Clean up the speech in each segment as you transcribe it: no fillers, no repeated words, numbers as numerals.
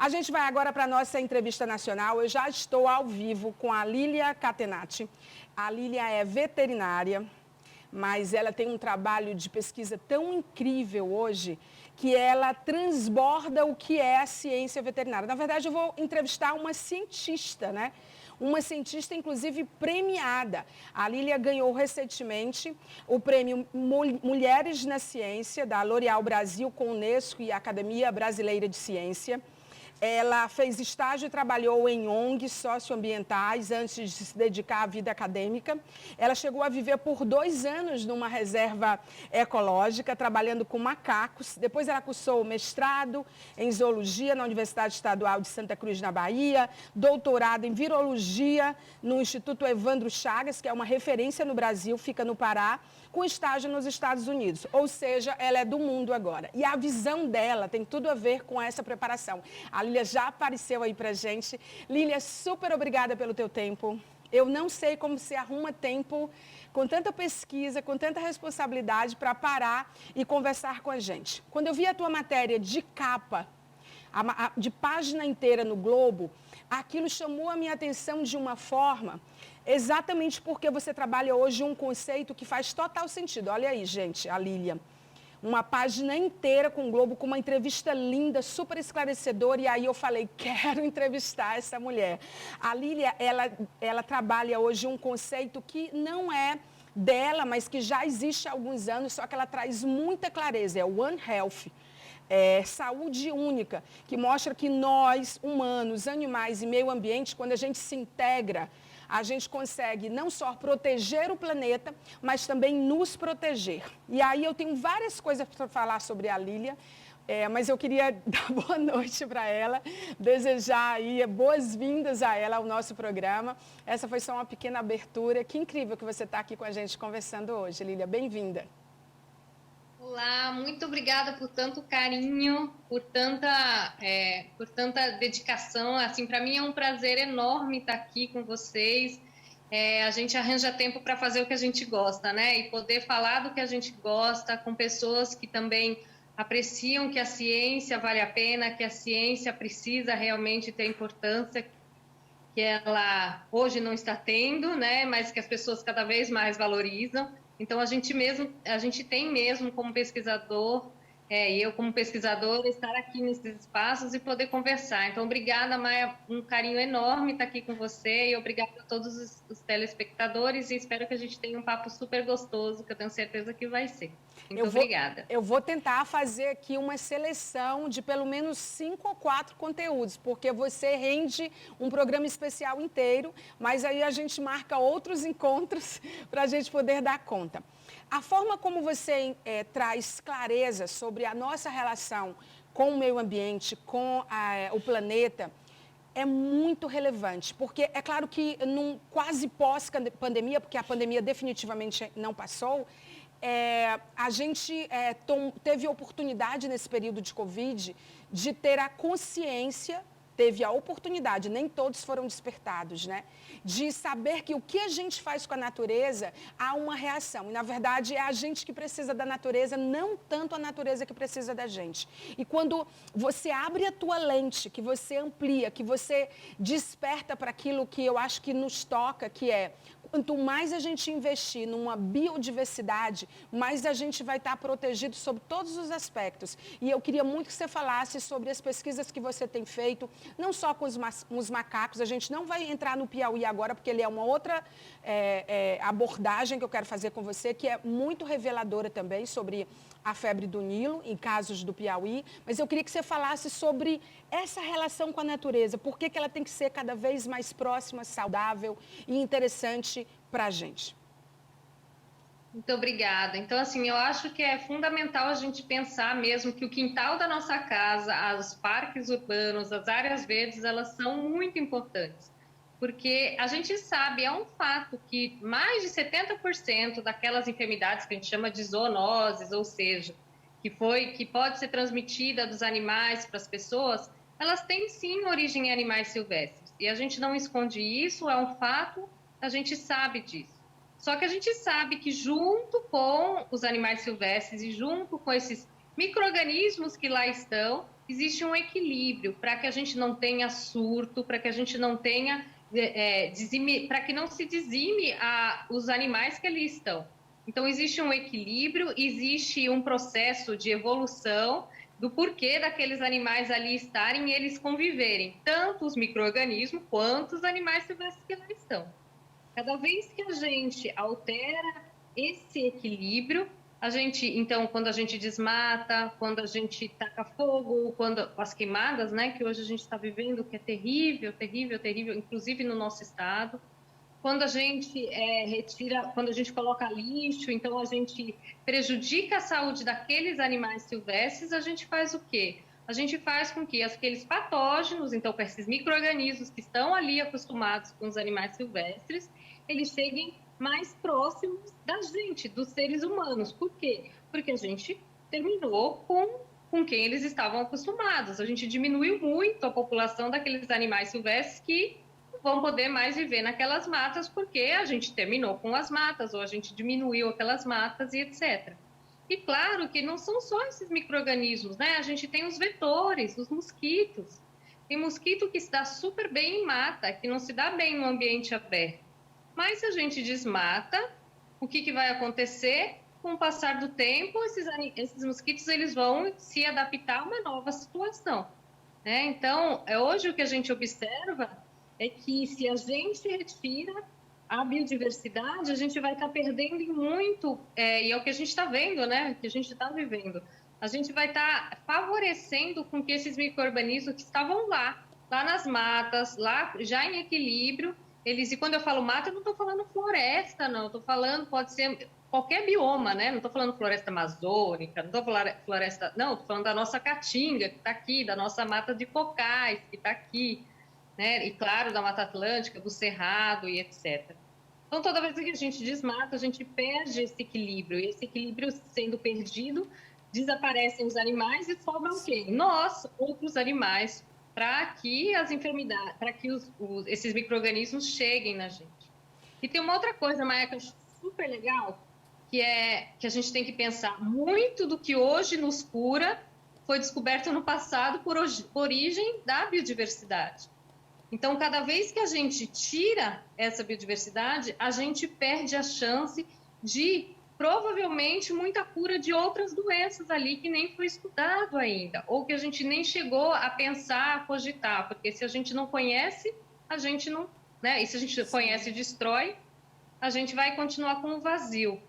A gente vai agora para a nossa entrevista nacional. Eu já estou ao vivo com a Lília Catenati. A Lília é veterinária, mas ela tem um trabalho de pesquisa tão incrível hoje que ela transborda o que é a ciência veterinária. Na verdade, eu vou entrevistar uma cientista, né? Uma cientista, inclusive, premiada. A Lília ganhou recentemente o prêmio Mulheres na Ciência, da L'Oréal Brasil, com a Unesco e a Academia Brasileira de Ciência. Ela fez estágio e trabalhou em ONGs socioambientais antes de se dedicar à vida acadêmica. Ela chegou a viver por 2 anos numa reserva ecológica, trabalhando com macacos. Depois ela cursou mestrado em zoologia na Universidade Estadual de Santa Cruz, na Bahia, doutorado em virologia no Instituto Evandro Chagas, que é uma referência no Brasil, fica no Pará, com estágio nos Estados Unidos. Ou seja, ela é do mundo agora. E a visão dela tem tudo a ver com essa preparação. A Lília já apareceu aí pra gente. Lília, super obrigada pelo teu tempo. Eu não sei como se arruma tempo com tanta pesquisa, com tanta responsabilidade para parar e conversar com a gente. Quando eu vi a tua matéria de capa, de página inteira no Globo, aquilo chamou a minha atenção de uma forma, exatamente porque você trabalha hoje um conceito que faz total sentido. Olha aí, gente, a Lília. Uma página inteira com o Globo, com uma entrevista linda, super esclarecedora, e aí eu falei, quero entrevistar essa mulher. A Lília, ela trabalha hoje um conceito que não é dela, mas que já existe há alguns anos, só que ela traz muita clareza, é o One Health. Saúde única, que mostra que nós, humanos, animais e meio ambiente, quando a gente se integra, a gente consegue não só proteger o planeta, mas também nos proteger. E aí eu tenho várias coisas para falar sobre a Lília, mas eu queria dar boa noite para ela, desejar aí boas-vindas a ela ao nosso programa. Essa foi só uma pequena abertura. Que incrível que você está aqui com a gente conversando hoje, Lília. Bem-vinda. Olá, muito obrigada por tanto carinho, por tanta dedicação. Assim, para mim é um prazer enorme estar aqui com vocês. A gente arranja tempo para fazer o que a gente gosta, né? E poder falar do que a gente gosta com pessoas que também apreciam que a ciência vale a pena, que a ciência precisa realmente ter a importância que ela hoje não está tendo, né? Mas que as pessoas cada vez mais valorizam. Então, a gente tem mesmo como pesquisador, e eu como pesquisadora, estar aqui nesses espaços e poder conversar. Então, obrigada, Maia, um carinho enorme estar aqui com você e obrigada a todos os telespectadores e espero que a gente tenha um papo super gostoso, que eu tenho certeza que vai ser. Muito obrigada. Eu vou tentar fazer aqui uma seleção de pelo menos 5 ou 4 conteúdos, porque você rende um programa especial inteiro, mas aí a gente marca outros encontros para a gente poder dar conta. A forma como você traz clareza sobre a nossa relação com o meio ambiente, com o planeta, é muito relevante, porque é claro que num quase pós-pandemia, porque a pandemia definitivamente não passou, a gente teve a oportunidade nesse período de Covid de ter a consciência, teve a oportunidade, nem todos foram despertados, né? De saber que o que a gente faz com a natureza, há uma reação. E, na verdade, é a gente que precisa da natureza, não tanto a natureza que precisa da gente. E quando você abre a tua lente, que você amplia, que você desperta para aquilo que eu acho que nos toca, que é quanto mais a gente investir numa biodiversidade, mais a gente vai estar protegido sobre todos os aspectos. E eu queria muito que você falasse sobre as pesquisas que você tem feito, não só com os macacos, a gente não vai entrar no Piauí agora, porque ele é uma outra abordagem que eu quero fazer com você, que é muito reveladora também sobre a febre do Nilo, em casos do Piauí, mas eu queria que você falasse sobre essa relação com a natureza, por que ela tem que ser cada vez mais próxima, saudável e interessante para a gente. Muito obrigada. Então, assim, eu acho que é fundamental a gente pensar mesmo que o quintal da nossa casa, os parques urbanos, as áreas verdes, elas são muito importantes. Porque a gente sabe, é um fato que mais de 70% daquelas enfermidades que a gente chama de zoonoses, ou seja, que pode ser transmitida dos animais para as pessoas, elas têm sim origem em animais silvestres. E a gente não esconde isso, é um fato, a gente sabe disso. Só que a gente sabe que junto com os animais silvestres e junto com esses micro-organismos que lá estão, existe um equilíbrio para que a gente não tenha surto, para que a gente não tenha, para que não se dizime os animais que ali estão. Então, existe um equilíbrio, existe um processo de evolução do porquê daqueles animais ali estarem e eles conviverem, tanto os micro-organismos quanto os animais silvestres que lá estão. Cada vez que a gente altera esse equilíbrio, a gente, então, quando a gente desmata, quando a gente taca fogo, quando as queimadas, né, que hoje a gente está vivendo, que é terrível, terrível, terrível, inclusive no nosso estado, quando a gente retira, quando a gente coloca lixo, então a gente prejudica a saúde daqueles animais silvestres, a gente faz o quê? A gente faz com que aqueles patógenos, então com esses micro-organismos que estão ali acostumados com os animais silvestres, eles cheguem mais próximos da gente, dos seres humanos. Por quê? Porque a gente terminou com quem eles estavam acostumados. A gente diminuiu muito a população daqueles animais silvestres que vão poder mais viver naquelas matas porque a gente terminou com as matas ou a gente diminuiu aquelas matas e etc. E claro que não são só esses micro-organismos, né? A gente tem os vetores, os mosquitos. Tem mosquito que se dá super bem em mata, que não se dá bem no ambiente aberto. Mas se a gente desmata, o que vai acontecer? Com o passar do tempo, esses mosquitos eles vão se adaptar a uma nova situação, né? Então, hoje o que a gente observa é que se a gente retira a biodiversidade, a gente vai estar perdendo muito, e é o que a gente está vendo, né? Que a gente está vivendo. A gente vai estar favorecendo com que esses micro-organismos que estavam lá nas matas, lá já em equilíbrio, e quando eu falo mata, eu não estou falando floresta, não. Estou falando, pode ser qualquer bioma, né? Não estou falando floresta amazônica, não estou falando floresta... Não, estou falando da nossa caatinga, que está aqui, da nossa mata de cocais, que está aqui, né? E, claro, da Mata Atlântica, do Cerrado e etc. Então, toda vez que a gente desmata, a gente perde esse equilíbrio. E esse equilíbrio sendo perdido, desaparecem os animais e sobram o quê? Nós, outros animais, para que as enfermidades, para que esses micro-organismos cheguem na gente. E tem uma outra coisa, Maia, que eu acho super legal, que é que a gente tem que pensar muito do que hoje nos cura foi descoberto no passado por origem da biodiversidade. Então, cada vez que a gente tira essa biodiversidade, a gente perde a chance de, provavelmente, muita cura de outras doenças ali que nem foi estudado ainda, ou que a gente nem chegou a pensar, a cogitar, porque se a gente não conhece, a gente não... né? E se a gente conhece e destrói, a gente vai continuar com um vazio.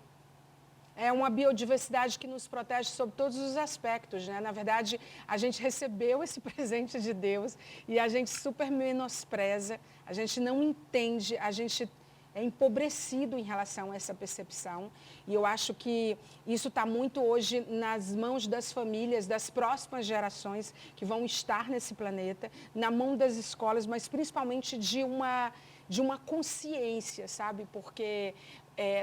É uma biodiversidade que nos protege sob todos os aspectos, né? Na verdade, a gente recebeu esse presente de Deus e a gente super menospreza, a gente não entende, a gente é empobrecido em relação a essa percepção. E eu acho que isso está muito hoje nas mãos das famílias, das próximas gerações que vão estar nesse planeta, na mão das escolas, mas principalmente de uma consciência, sabe? Porque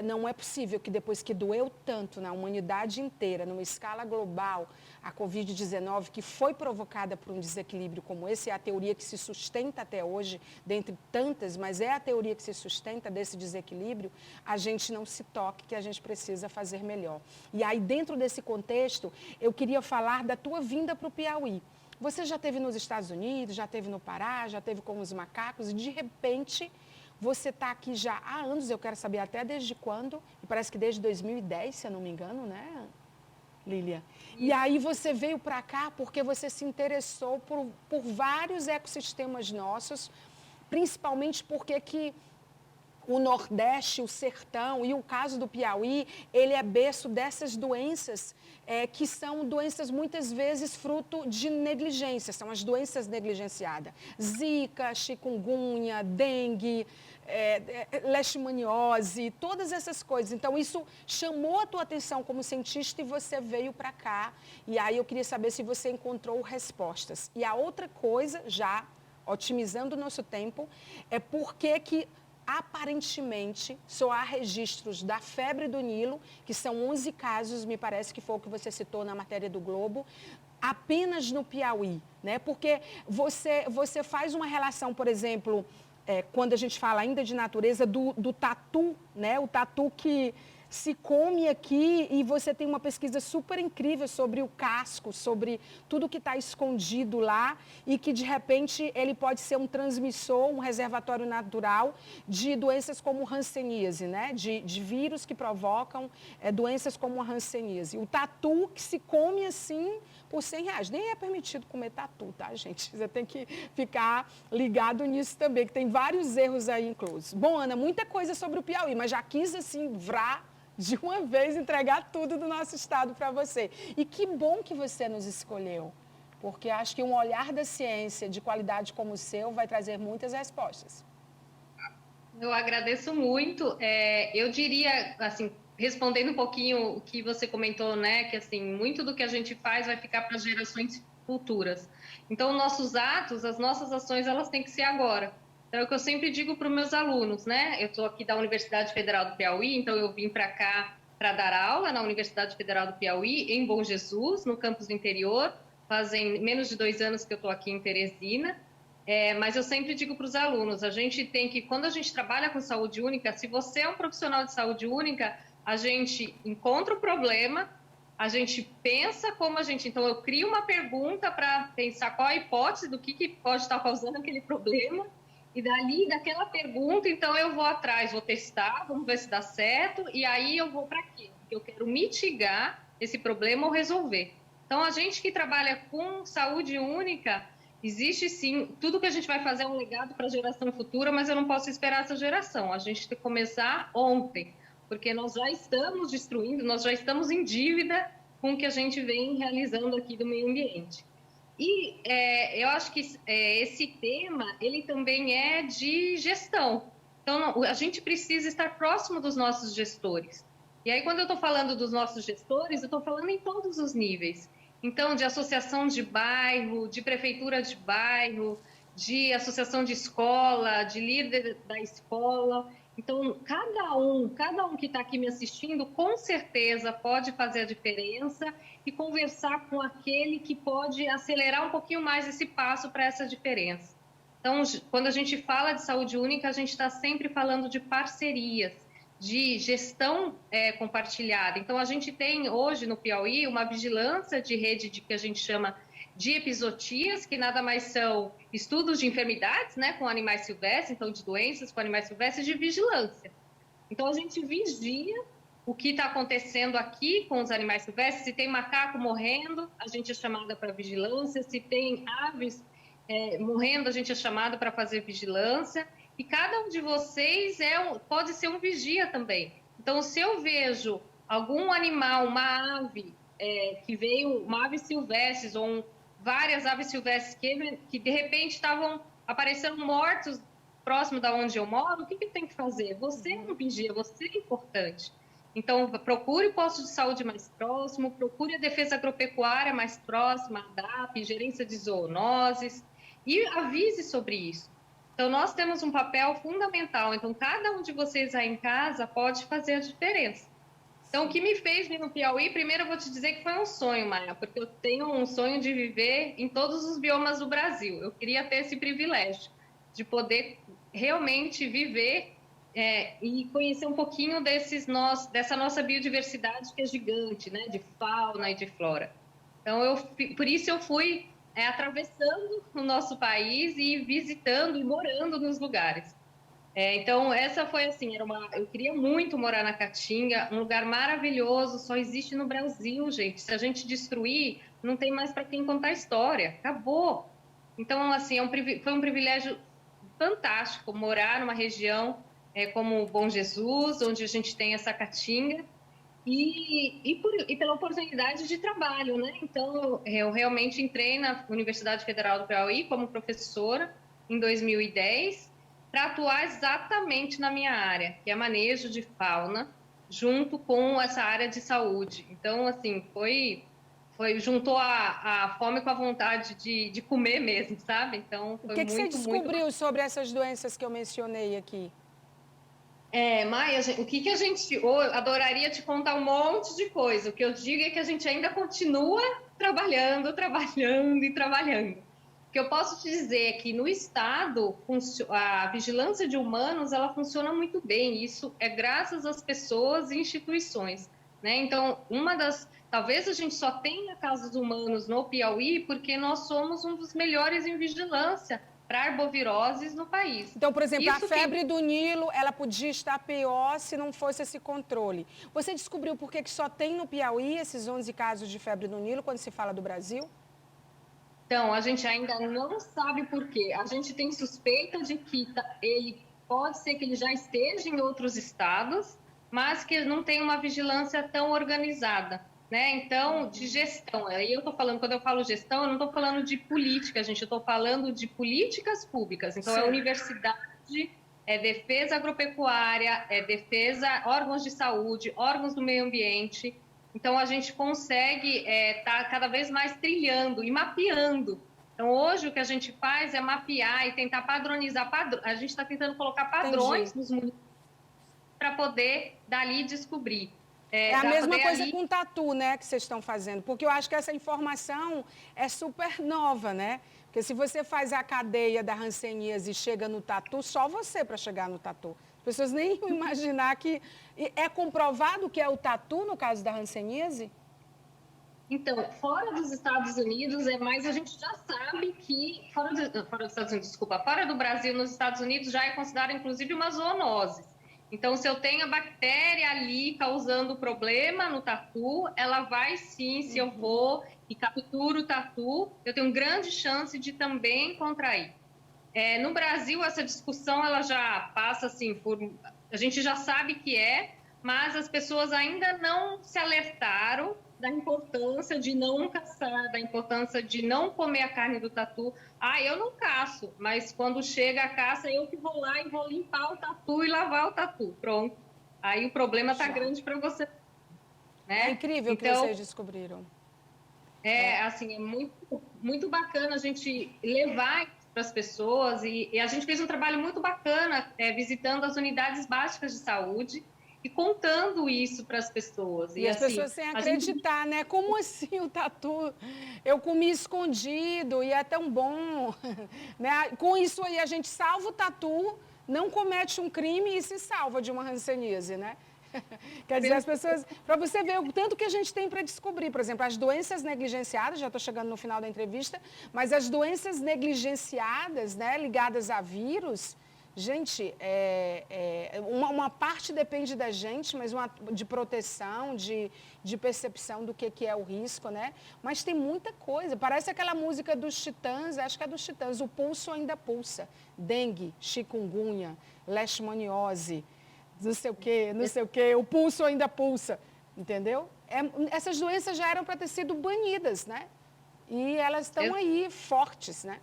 não é possível que depois que doeu tanto na humanidade inteira, numa escala global, a Covid-19, que foi provocada por um desequilíbrio como esse, é a teoria que se sustenta até hoje, dentre tantas, mas é a teoria que se sustenta desse desequilíbrio, a gente não se toque, que a gente precisa fazer melhor. E aí, dentro desse contexto, eu queria falar da tua vinda para o Piauí. Você já esteve nos Estados Unidos, já esteve no Pará, já esteve com os macacos, e de repente... Você está aqui já há anos, eu quero saber até desde quando, e parece que desde 2010, se eu não me engano, né, Lília? E aí você veio para cá porque você se interessou por vários ecossistemas nossos, principalmente porque que o Nordeste, o Sertão e o caso do Piauí, ele é berço dessas doenças que são doenças muitas vezes fruto de negligência, são as doenças negligenciadas. Zika, chikungunya, dengue, leishmaniose, todas essas coisas. Então, isso chamou a tua atenção como cientista e você veio para cá. E aí eu queria saber se você encontrou respostas. E a outra coisa, já otimizando o nosso tempo, é porque que aparentemente, só há registros da febre do Nilo, que são 11 casos, me parece que foi o que você citou na matéria do Globo, apenas no Piauí, né? Porque você faz uma relação, por exemplo, quando a gente fala ainda de natureza, do tatu, né? O tatu que se come aqui e você tem uma pesquisa super incrível sobre o casco, sobre tudo que está escondido lá e que, de repente, ele pode ser um transmissor, um reservatório natural de doenças como hanseníase, né? De vírus que provocam doenças como a hanseníase. O tatu que se come assim por R$100. Nem é permitido comer tatu, tá, gente? Você tem que ficar ligado nisso também, que tem vários erros aí inclusos. Bom, Ana, muita coisa sobre o Piauí, mas já quis, assim, de uma vez entregar tudo do nosso estado para você. E que bom que você nos escolheu, porque acho que um olhar da ciência de qualidade como o seu vai trazer muitas respostas. Eu agradeço muito. Eu diria, assim, respondendo um pouquinho o que você comentou, né, que assim, muito do que a gente faz vai ficar para gerações futuras. Então, nossos atos, as nossas ações, elas têm que ser agora. Então, é o que eu sempre digo para os meus alunos, né? Eu estou aqui da Universidade Federal do Piauí, então eu vim para cá para dar aula na Universidade Federal do Piauí, em Bom Jesus, no campus do interior. Fazem menos de 2 anos que eu estou aqui em Teresina. Mas eu sempre digo para os alunos, a gente tem que, quando a gente trabalha com saúde única, se você é um profissional de saúde única, a gente encontra o problema, a gente pensa como a gente... Então, eu crio uma pergunta para pensar qual a hipótese do que pode estar causando aquele problema, e dali, daquela pergunta, então eu vou atrás, vou testar, vamos ver se dá certo, e aí eu vou para quê? Porque eu quero mitigar esse problema ou resolver. Então, a gente que trabalha com saúde única... Existe sim, tudo que a gente vai fazer é um legado para a geração futura, mas eu não posso esperar essa geração. A gente tem que começar ontem, porque nós já estamos destruindo, nós já estamos em dívida com o que a gente vem realizando aqui do meio ambiente. E eu acho que esse tema, ele também é de gestão. Então, a gente precisa estar próximo dos nossos gestores. E aí, quando eu estou falando dos nossos gestores, eu estou falando em todos os níveis. Então, de associação de bairro, de prefeitura de bairro, de associação de escola, de líder da escola. Então, cada um que está aqui me assistindo, com certeza pode fazer a diferença e conversar com aquele que pode acelerar um pouquinho mais esse passo para essa diferença. Então, quando a gente fala de saúde única, a gente está sempre falando de parcerias, de gestão compartilhada. Então, a gente tem hoje no Piauí uma vigilância de rede que a gente chama de epizootias, que nada mais são estudos de enfermidades, né, com animais silvestres, então de doenças com animais silvestres, de vigilância. Então, a gente vigia o que está acontecendo aqui com os animais silvestres. Se tem macaco morrendo, a gente é chamada para vigilância. Se tem aves morrendo, a gente é chamada para fazer vigilância. E cada um de vocês pode ser um vigia também. Então, se eu vejo algum animal, uma ave, que veio, uma ave silvestre, ou várias aves silvestres que de repente estavam aparecendo mortos próximo da onde eu moro, o que tem que fazer? Você é um vigia, você é importante. Então, procure o posto de saúde mais próximo, procure a defesa agropecuária mais próxima, a DAP, gerência de zoonoses, e avise sobre isso. Então, nós temos um papel fundamental. Então, cada um de vocês aí em casa pode fazer a diferença. Então, o que me fez vir no Piauí, primeiro eu vou te dizer que foi um sonho, Maia, porque eu tenho um sonho de viver em todos os biomas do Brasil. Eu queria ter esse privilégio de poder realmente viver e conhecer um pouquinho dessa nossa biodiversidade que é gigante, né, de fauna e de flora. Então, por isso eu fui atravessando o nosso país e visitando e morando nos lugares. Então, essa foi assim, eu queria muito morar na Caatinga, um lugar maravilhoso, só existe no Brasil, gente. Se a gente destruir, não tem mais para quem contar história, acabou. Então, assim, foi um privilégio fantástico morar numa região como Bom Jesus, onde a gente tem essa Caatinga, e pela oportunidade de trabalho, né? Então, eu realmente entrei na Universidade Federal do Piauí como professora em 2010, para atuar exatamente na minha área, que é manejo de fauna, junto com essa área de saúde. Então, assim, juntou a fome com a vontade de comer mesmo, sabe? Então, foi o que você descobriu sobre essas doenças que eu mencionei aqui? Maia, o que a gente... Eu adoraria te contar um monte de coisa. O que eu digo é que a gente ainda continua trabalhando e trabalhando. O que eu posso te dizer é que no Estado, a vigilância de humanos, ela funciona muito bem. Isso é graças às pessoas e instituições, né? Então, talvez a gente só tenha casos humanos no Piauí porque nós somos um dos melhores em vigilância para arboviroses no país. Então, por exemplo, a febre do Nilo, ela podia estar pior se não fosse esse controle. Você descobriu por que só tem no Piauí esses 11 casos de febre do Nilo quando se fala do Brasil? Então, a gente ainda não sabe por quê. A gente tem suspeita de que pode ser que ele já esteja em outros estados, mas que não tem uma vigilância tão organizada, né? Então, de gestão. Aí eu estou falando, quando eu falo gestão, eu não estou falando de política, gente, eu estou falando de políticas públicas. Então, é universidade, é defesa agropecuária, é defesa, órgãos de saúde, órgãos do meio ambiente. Então, a gente consegue estar cada vez mais trilhando e mapeando. Então, hoje, o que a gente faz é mapear e tentar padronizar. A gente está tentando colocar padrões nos municípios para poder, dali, descobrir. É a mesma coisa com o tatu, né, que vocês estão fazendo. Porque eu acho que essa informação é super nova, né? Porque se você faz a cadeia da hanseníase e chega no tatu, só você para chegar no tatu. As pessoas nem iam imaginar que... É comprovado que é o tatu, no caso da hanseníase? Então, fora dos Estados Unidos, mas a gente já sabe que... Fora dos Estados Unidos, desculpa. Fora do Brasil, nos Estados Unidos, já é considerado, inclusive, uma zoonose. Então, se eu tenho a bactéria ali causando problema no tatu, ela vai sim, se eu for e capturo o tatu, eu tenho grande chance de também contrair. No Brasil, essa discussão ela já passa assim a gente já sabe que mas as pessoas ainda não se alertaram da importância de não caçar, da importância de não comer a carne do tatu. Eu não caço, mas quando chega a caça, eu que vou lá e vou limpar o tatu e lavar o tatu. Pronto. Aí o problema está grande para você. Né? É incrível o que vocês descobriram. Assim, é muito, muito bacana a gente levar para as pessoas e a gente fez um trabalho muito bacana visitando as unidades básicas de saúde e contando isso para as pessoas. E as pessoas sem acreditar, né? Como assim o tatu? Eu comi escondido e é tão bom. Né? Com isso aí a gente salva o tatu, não comete um crime e se salva de uma hanseníase, né? Quer dizer, as pessoas... Para você ver o tanto que a gente tem para descobrir. Por exemplo, as doenças negligenciadas, já estou chegando no final da entrevista, mas as doenças negligenciadas, né, ligadas a vírus, gente, uma parte depende da gente, mas de proteção, de percepção do que é o risco, né? Mas tem muita coisa. Parece aquela música dos Titãs, acho que é dos Titãs, o pulso ainda pulsa. Dengue, chikungunya, leishmaniose, não sei o quê, o pulso ainda pulsa, entendeu? Essas doenças já eram para ter sido banidas, né? E elas estão aí fortes, né?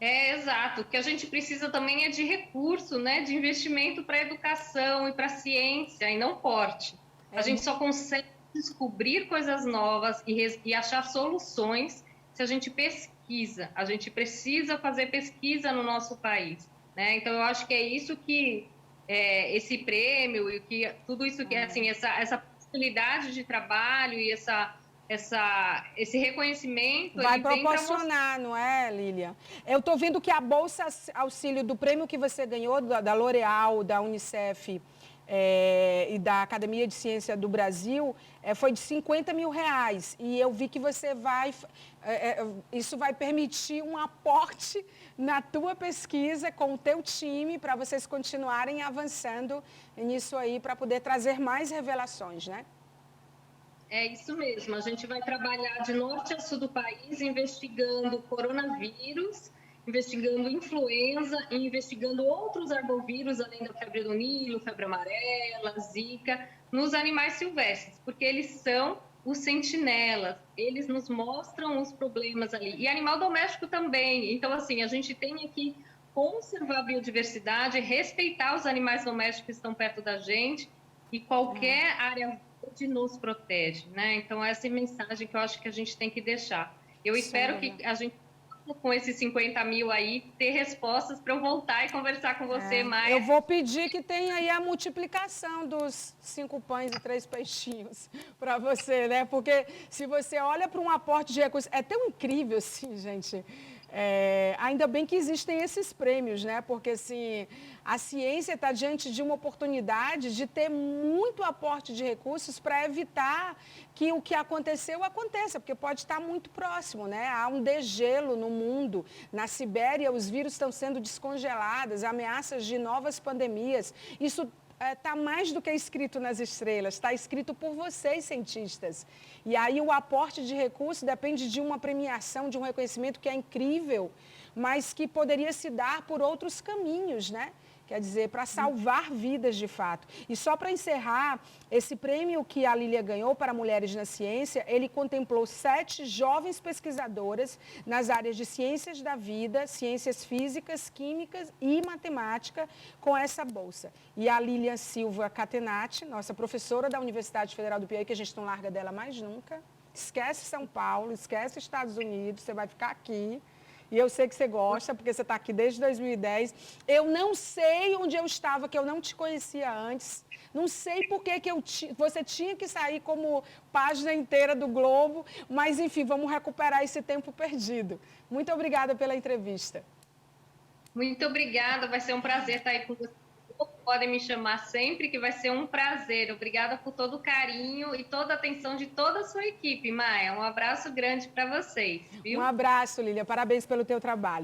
Exato. O que a gente precisa também é de recurso, né? De investimento para a educação e para a ciência, e não porte. A gente só consegue descobrir coisas novas e achar soluções se a gente pesquisa. A gente precisa fazer pesquisa no nosso país, né? Então, eu acho que é isso que... esse prêmio e que tudo isso que assim essa possibilidade de trabalho e esse reconhecimento vai proporcionar, não é, Lília? Eu estou vendo que a bolsa auxílio do prêmio que você ganhou da L'Oréal, da Unicef e da Academia de Ciência do Brasil foi de R$50 mil. E eu vi que você isso vai permitir um aporte na tua pesquisa com o teu time para vocês continuarem avançando nisso aí para poder trazer mais revelações, né? É isso mesmo. A gente vai trabalhar de norte a sul do país investigando coronavírus, investigando influenza e investigando outros arbovírus, além da febre do Nilo, febre amarela, zika, nos animais silvestres, porque eles são os sentinelas, eles nos mostram os problemas ali. E animal doméstico também. Então, assim, a gente tem que conservar a biodiversidade, respeitar os animais domésticos que estão perto da gente e qualquer área verde nos protege, né? Então, essa é a mensagem que eu acho que a gente tem que deixar. Eu espero que a gente, com esses 50 mil aí, ter respostas para eu voltar e conversar com você mais. Eu vou pedir que tenha aí a multiplicação dos 5 pães e 3 peixinhos para você, né? Porque se você olha para um aporte de recursos, é tão incrível assim, gente. Ainda bem que existem esses prêmios, né? Porque assim, a ciência está diante de uma oportunidade de ter muito aporte de recursos para evitar que o que aconteceu aconteça, porque pode estar muito próximo, né? Há um degelo no mundo. Na Sibéria, os vírus estão sendo descongelados, ameaças de novas pandemias. Isso está mais do que escrito nas estrelas, está escrito por vocês, cientistas. E aí o aporte de recursos depende de uma premiação, de um reconhecimento que é incrível, mas que poderia se dar por outros caminhos, né? Quer dizer, para salvar vidas de fato. E só para encerrar, esse prêmio que a Lília ganhou para Mulheres na Ciência, ele contemplou 7 jovens pesquisadoras nas áreas de ciências da vida, ciências físicas, químicas e matemática com essa bolsa. E a Lília Silva Catenati, nossa professora da Universidade Federal do Piauí, que a gente não larga dela mais nunca, esquece São Paulo, esquece Estados Unidos, você vai ficar aqui. E eu sei que você gosta, porque você está aqui desde 2010. Eu não sei onde eu estava, que eu não te conhecia antes. Não sei por que você tinha que sair como página inteira do Globo. Mas, enfim, vamos recuperar esse tempo perdido. Muito obrigada pela entrevista. Muito obrigada, vai ser um prazer estar aí com vocês. Podem me chamar sempre, que vai ser um prazer. Obrigada por todo o carinho e toda a atenção de toda a sua equipe, Maia. Um abraço grande para vocês, viu? Um abraço, Lília. Parabéns pelo teu trabalho.